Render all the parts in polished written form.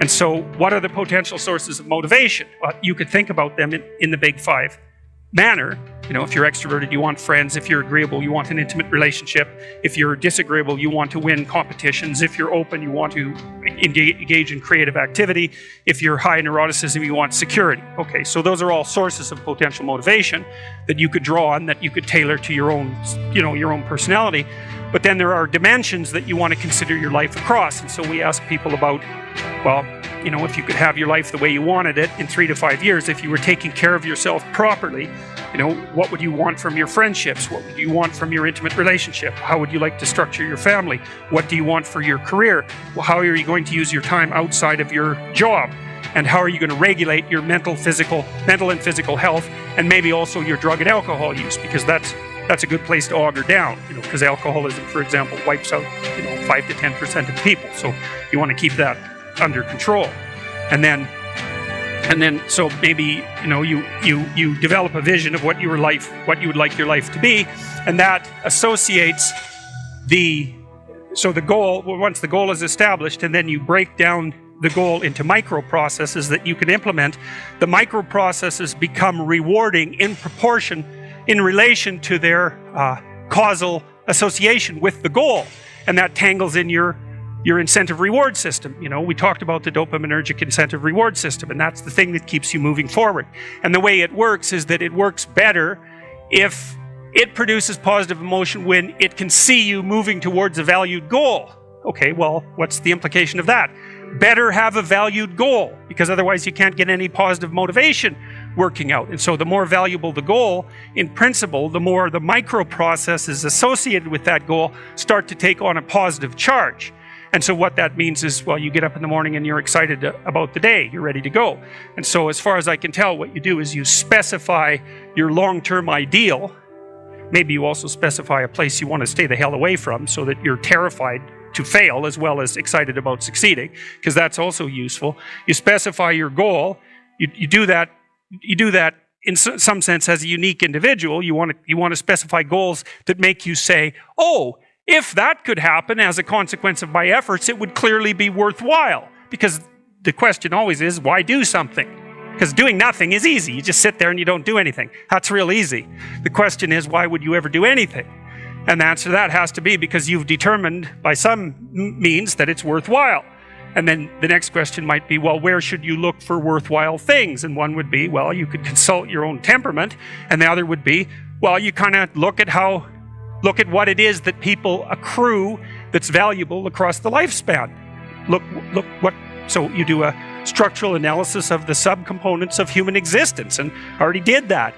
And so what are the potential sources of motivation? Well, you could think about them in the big five manner. You know, if you're extroverted, you want friends. If you're agreeable, you want an intimate relationship. If you're disagreeable, you want to win competitions. If you're open, you want to engage in creative activity. If you're high in neuroticism, you want security. Okay, so those are all sources of potential motivation that you could draw on, that you could tailor to your own, your own personality. But then there are dimensions that you want to consider your life across. And so we ask people about, well, if you could have your life the way you wanted it in 3 to 5 years, if you were taking care of yourself properly, what would you want from your friendships? What would you want from your intimate relationship? How would you like to structure your family? What do you want for your career? Well, how are you going to use your time outside of your job? And how are you going to regulate your mental and physical health, and maybe also your drug and alcohol use? Because that's a good place to auger down, because alcoholism, for example, wipes out 5 to 10% of people. So you want to keep that under control. And then so maybe you develop a vision of what you would like your life to be, and that associates the goal. Once the goal is established, and then you break down the goal into micro processes that you can implement. The micro processes become rewarding in proportion, in relation to their causal association with the goal, and that tangles in your incentive reward system. We talked about the dopaminergic incentive reward system, and that's the thing that keeps you moving forward. And the way it works is that it works better if it produces positive emotion when it can see you moving towards a valued goal. Okay, well, what's the implication of that? Better have a valued goal, because otherwise you can't get any positive motivation working out. And so the more valuable the goal, in principle, the more the micro processes associated with that goal start to take on a positive charge. And so what that means is, well, you get up in the morning and you're excited about the day. You're ready to go. And so as far as I can tell, what you do is you specify your long-term ideal. Maybe you also specify a place you want to stay the hell away from, so that you're terrified to fail as well as excited about succeeding, because that's also useful. You specify your goal. You do that in some sense as a unique individual. You want to specify goals that make you say, oh, if that could happen as a consequence of my efforts, it would clearly be worthwhile. Because the question always is, why do something? Because doing nothing is easy. You just sit there and you don't do anything. That's real easy. The question is, why would you ever do anything? And the answer to that has to be because you've determined by some means that it's worthwhile. And then the next question might be, well, where should you look for worthwhile things? And one would be, well, you could consult your own temperament. And the other would be, well, you kind of look at what it is that people accrue that's valuable across the lifespan. So you do a structural analysis of the subcomponents of human existence, and I already did that.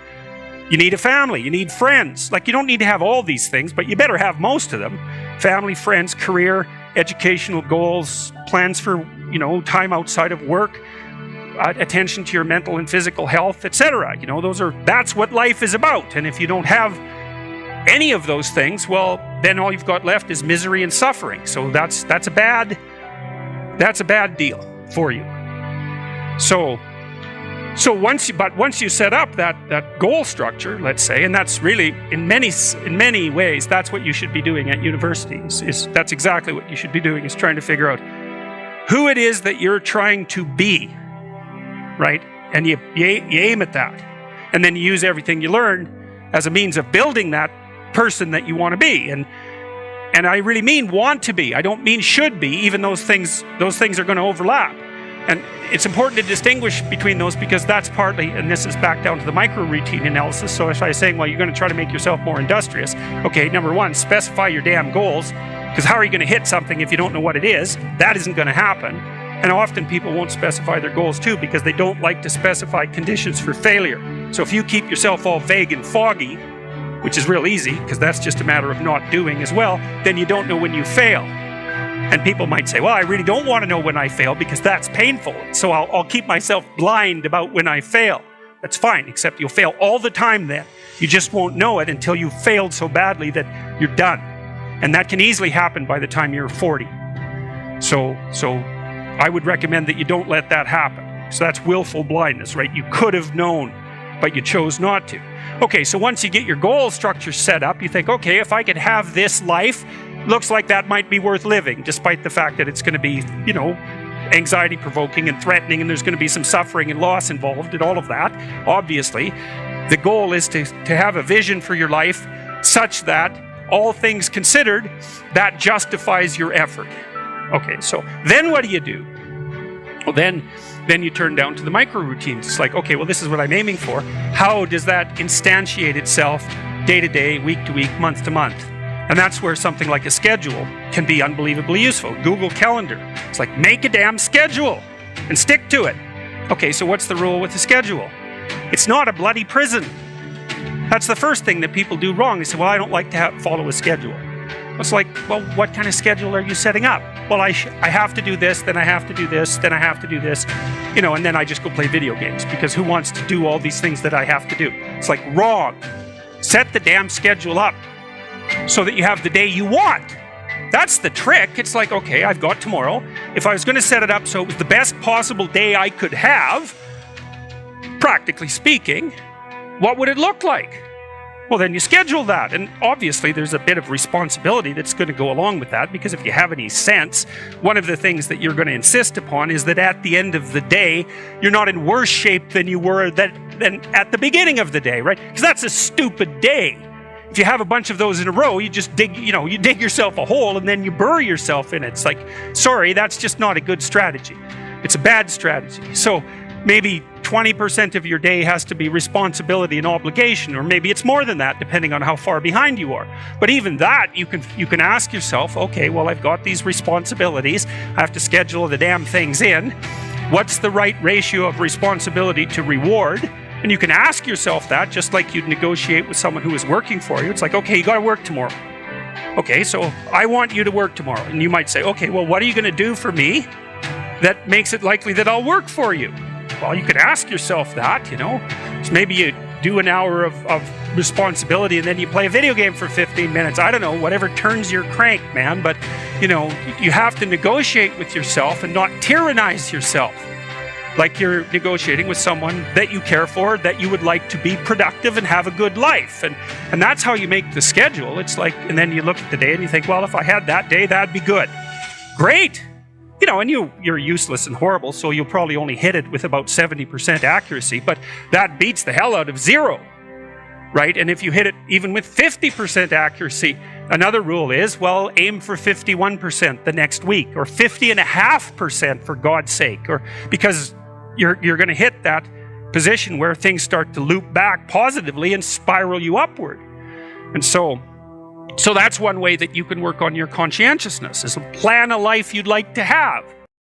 You need a family, you need friends. You don't need to have all these things, but you better have most of them. Family, friends, career, educational goals, plans for, time outside of work, attention to your mental and physical health, etc. That's what life is about. And if you don't have any of those things, well, then all you've got left is misery and suffering. So that's a bad deal for you. So once you set up that goal structure, let's say, and that's really in many ways that's what you should be doing at university. That's exactly what you should be doing, is trying to figure out who it is that you're trying to be, right? And you aim at that, and then you use everything you learn as a means of building that person that you want to be. And I really mean want to be. I don't mean should be, even those things are going to overlap. And it's important to distinguish between those, because that's partly, and this is back down to the micro routine analysis. So if I was saying, well, you're going to try to make yourself more industrious. Okay, number one, specify your damn goals, because how are you going to hit something if you don't know what it is? That isn't going to happen. And often people won't specify their goals too, because they don't like to specify conditions for failure. So if you keep yourself all vague and foggy, which is real easy, because that's just a matter of not doing as well, then you don't know when you fail. And people might say, well, I really don't want to know when I fail because that's painful. So I'll keep myself blind about when I fail. That's fine, except you'll fail all the time then. You just won't know it until you've failed so badly that you're done. And that can easily happen by the time you're 40. So I would recommend that you don't let that happen. So that's willful blindness, right? You could have known, but you chose not to. Okay, so once you get your goal structure set up, you think, okay, if I could have this life, looks like that might be worth living, despite the fact that it's going to be, anxiety provoking and threatening, and there's going to be some suffering and loss involved and all of that, obviously. The goal is to have a vision for your life such that, all things considered, that justifies your effort. Okay, so then what do? Well, then you turn down to the micro routines. It's like, okay, well, this is what I'm aiming for. How does that instantiate itself day to day, week to week, month to month? And that's where something like a schedule can be unbelievably useful. Google Calendar. It's like, make a damn schedule and stick to it. Okay, so what's the rule with the schedule? It's not a bloody prison. That's the first thing that people do wrong. They say, well, I don't like to follow a schedule. It's like, well, what kind of schedule are you setting up? Well, I have to do this, then I have to do this, then I have to do this, and then I just go play video games, because who wants to do all these things that I have to do? It's like, wrong. Set the damn schedule up so that you have the day you want. That's the trick. It's like, okay, I've got tomorrow. If I was going to set it up so it was the best possible day I could have, practically speaking, what would it look like? Well, then you schedule that. And obviously there's a bit of responsibility that's going to go along with that, because if you have any sense, one of the things that you're going to insist upon is that at the end of the day, you're not in worse shape than you were than at the beginning of the day, right? Because that's a stupid day. If you have a bunch of those in a row, you just dig yourself a hole and then you bury yourself in it. It's like, sorry, that's just not a good strategy. It's a bad strategy. So maybe 20% of your day has to be responsibility and obligation, or maybe it's more than that, depending on how far behind you are. But even that, you can ask yourself, okay, well, I've got these responsibilities. I have to schedule the damn things in. What's the right ratio of responsibility to reward? And you can ask yourself that, just like you'd negotiate with someone who is working for you. It's like, okay, you got to work tomorrow. Okay, so I want you to work tomorrow. And you might say, okay, well, what are you going to do for me that makes it likely that I'll work for you? Well, you could ask yourself that, So maybe you do an hour of responsibility and then you play a video game for 15 minutes. I don't know, whatever turns your crank, man. But, you have to negotiate with yourself and not tyrannize yourself. Like you're negotiating with someone that you care for, that you would like to be productive and have a good life. And that's how you make the schedule. It's like, and then you look at the day and you think, well, if I had that day, that'd be good. Great. And you're useless and horrible, so you'll probably only hit it with about 70% accuracy, but that beats the hell out of 0, right? And if you hit it even with 50% accuracy, another rule is, well, aim for 51% the next week, or 50.5% for God's sake, or because you're going to hit that position where things start to loop back positively and spiral you upward. And so that's one way that you can work on your conscientiousness, is plan a life you'd like to have.